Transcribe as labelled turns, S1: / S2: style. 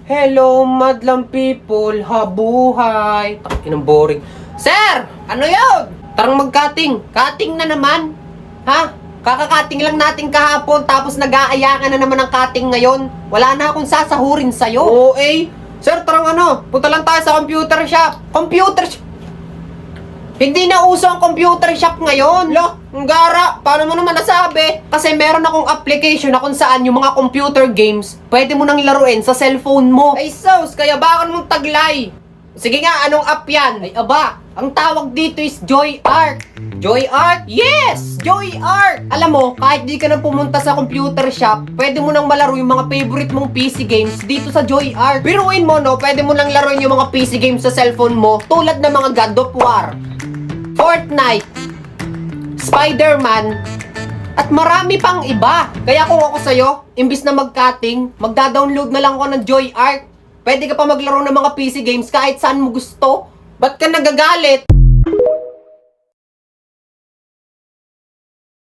S1: Hello, madlang people. Habuhay. Takinang boring. Sir! Ano yun? Tarang mag-cutting. Cutting na naman. Ha? Kaka-cutting lang natin kahapon tapos nag-aaya ka na naman ng cutting ngayon. Wala na akong sasahurin sa'yo. Oo eh. Sir, tarang punta lang tayo sa computer shop. Computer shop? Hindi na uso ang computer shop ngayon. Lo, ang gara, paano mo naman nasabi? Kasi meron akong application na kung saan yung mga computer games, pwede mo nang laruin sa cellphone mo. Ay sus, kaya bakit mong taglay? Sige nga, anong app yan? Ay aba, ang tawag dito is Joy Art. Joy Art? Yes! Joy Art! Alam mo, kahit di ka na pumunta sa computer shop, pwede mo nang malaro yung mga favorite mong PC games dito sa Joy Art. Biruin mo, no? Pwede mo nang laruin yung mga PC games sa cellphone mo, tulad ng mga God of War, Fortnite, Spider-Man, at marami pang iba. Kaya kung ako sa'yo, imbis na mag-cutting, magda-download na lang ako ng Joy Art. Pwede ka pa maglaro ng mga PC games kahit saan mo gusto. Ba't ka nagagalit?